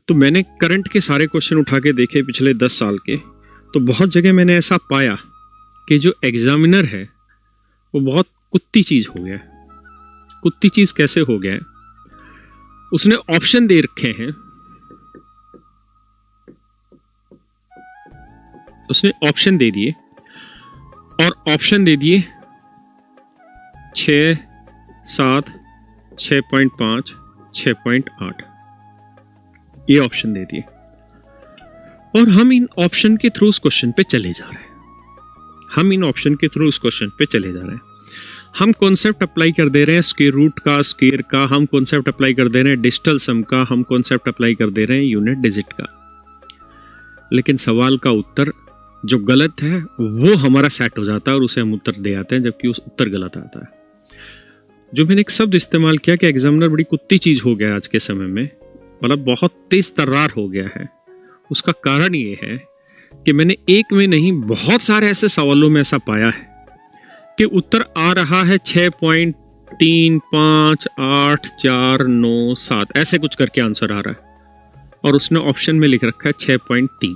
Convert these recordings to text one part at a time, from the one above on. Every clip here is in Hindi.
तो मैंने करंट के सारे क्वेश्चन उठा के देखे पिछले 10 साल के, तो बहुत जगह मैंने ऐसा पाया कि जो एग्जामिनर है वो बहुत कुत्ती चीज हो गया है। कुत्ती चीज कैसे हो गया है? उसने ऑप्शन दे रखे हैं, उसने ऑप्शन दे दिए और ऑप्शन दे दिए 6, 7, 6.5, 6.8, ये ऑप्शन दे दिए और हम इन ऑप्शन के थ्रू उस क्वेश्चन पे चले जा रहे हैं। हम कॉन्सेप्ट अप्लाई कर दे रहे हैं स्क्वायर रूट का, स्क्वायर का, हम कॉन्सेप्ट अप्लाई कर दे रहे हैं डिजिटल सम का, हम कॉन्सेप्ट अप्लाई कर दे रहे हैं यूनिट डिजिट का। लेकिन सवाल का उत्तर जो गलत है वो हमारा सेट हो जाता है और उसे हम उत्तर दे आते हैं, जबकि उस उत्तर गलत आता है। जो मैंने एक शब्द इस्तेमाल किया कि एग्जामिनर बड़ी कुत्ती चीज हो गया आज के समय में, मतलब बहुत तेज तर्रार हो गया है, उसका कारण ये है कि मैंने एक में नहीं बहुत सारे ऐसे सवालों में ऐसा पाया है कि उत्तर आ रहा है 6.3, 5, 8, 4, 9, 7 ऐसे कुछ करके आंसर आ रहा है और उसने ऑप्शन में लिख रखा है 6.3।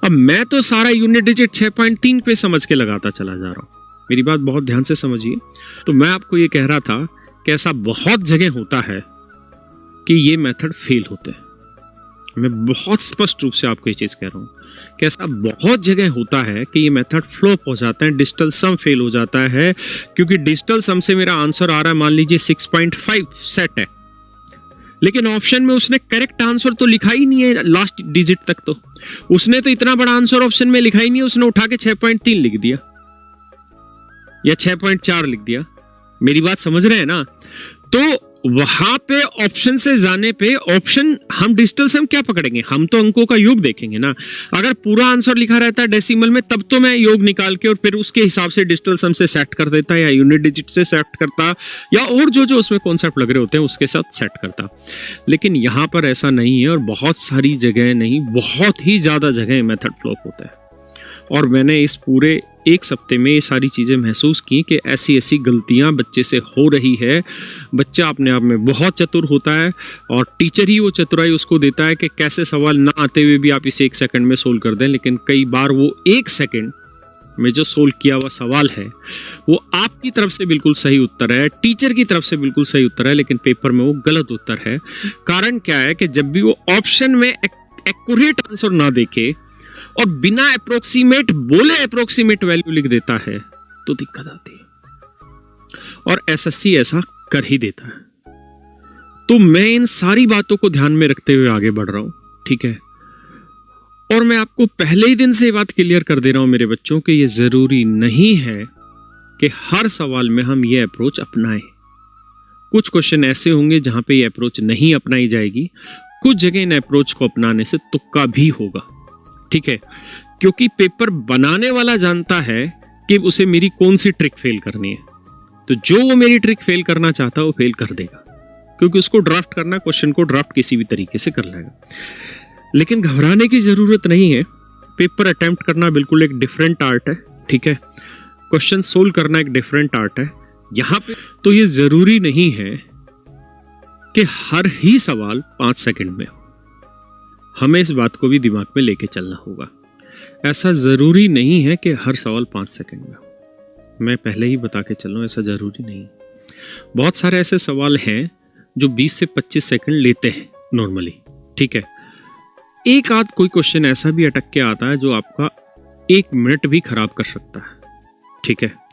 अब मैं तो सारा यूनिट डिजिट 6.3 पे समझ के लगाता चला जा रहा हूं। मेरी बात बहुत ध्यान से समझिए। तो मैं आपको ये कह रहा था कि ऐसा बहुत जगह होता है कि ये मेथड फेल होते हैं। मैं बहुत स्पष्ट रूप से आपको ये चीज कह रहा हूं कि ऐसा बहुत जगह होता है कि ये मेथड फ्लॉप हो जाता है, डिजिटल सम फेल हो जाता है, क्योंकि डिजिटल सम से मेरा आंसर आ रहा है मान लीजिए 6.5 सेट है, लेकिन ऑप्शन में उसने करेक्ट आंसर तो लिखा ही नहीं है लास्ट डिजिट तक। तो उसने तो इतना बड़ा आंसर ऑप्शन में लिखा ही नहीं है, उसने उठा के 6.3 लिख दिया या 6.4 लिख दिया। मेरी बात समझ रहे हैं ना? तो वहां पे ऑप्शन से जाने पे ऑप्शन हम डिजिटल सम क्या पकड़ेंगे? हम तो अंकों का योग देखेंगे ना। अगर पूरा आंसर लिखा रहता है डेसिमल में तब तो मैं योग निकाल के और फिर उसके हिसाब से डिजिटल सम से सेट कर देता या यूनिट डिजिट से सेट करता या और जो जो उसमें कॉन्सेप्ट लग रहे होते हैं उसके साथ सेट करता। लेकिन यहां पर ऐसा नहीं है और बहुत सारी जगह नहीं, बहुत ही ज्यादा जगह मेथड फ्लॉप होता है। और मैंने इस पूरे एक हफ्ते में ये सारी चीज़ें महसूस की कि ऐसी ऐसी गलतियां बच्चे से हो रही है। बच्चा अपने आप में बहुत चतुर होता है और टीचर ही वो चतुराई उसको देता है कि कैसे सवाल ना आते हुए भी आप इसे 1 सेकंड में सोल्व कर दें। लेकिन कई बार वो 1 सेकंड में जो सोल्व किया हुआ सवाल है वो आपकी तरफ से बिल्कुल सही उत्तर है, टीचर की तरफ से बिल्कुल सही उत्तर है, लेकिन पेपर में वो गलत उत्तर है। कारण क्या है कि जब भी वो ऑप्शन में एक्यूरेट आंसर ना देखे और बिना अप्रोक्सीमेट बोले अप्रोक्सीमेट वैल्यू लिख देता है तो दिक्कत आती है और एसएससी ऐसा कर ही देता है। तो मैं इन सारी बातों को ध्यान में रखते हुए आगे बढ़ रहा हूं, ठीक है। और मैं आपको पहले ही दिन से ये बात क्लियर कर दे रहा हूं मेरे बच्चों कि ये जरूरी नहीं है कि हर सवाल में हम ये अप्रोच अपनाएं। कुछ क्वेश्चन ऐसे होंगे जहां पे ये अप्रोच नहीं अपनाई जाएगी, कुछ जगह इन अप्रोच को अपनाने से तुक्का भी होगा, ठीक है। क्योंकि पेपर बनाने वाला जानता है कि उसे मेरी कौन सी ट्रिक फेल करनी है, तो जो वो मेरी ट्रिक फेल करना चाहता है वो फेल कर देगा, क्योंकि उसको ड्राफ्ट करना, क्वेश्चन को ड्राफ्ट किसी भी तरीके से कर लेगा। लेकिन घबराने की जरूरत नहीं है। पेपर अटेम्प्ट करना बिल्कुल एक डिफरेंट आर्ट है, ठीक है। क्वेश्चन सोल्व करना एक डिफरेंट आर्ट है। यहां पे तो ये जरूरी नहीं है कि हर ही सवाल 5 सेकंड में हो। हमें इस बात को भी दिमाग में लेके चलना होगा। ऐसा जरूरी नहीं है कि हर सवाल 5 सेकंड में हो। मैं पहले ही बता के चल रहा हूं, ऐसा जरूरी नहीं। बहुत सारे ऐसे सवाल हैं जो 20 से 25 सेकंड लेते हैं नॉर्मली, ठीक है। एक आध कोई क्वेश्चन ऐसा भी अटक के आता है जो आपका 1 मिनट भी खराब कर सकता है, ठीक है।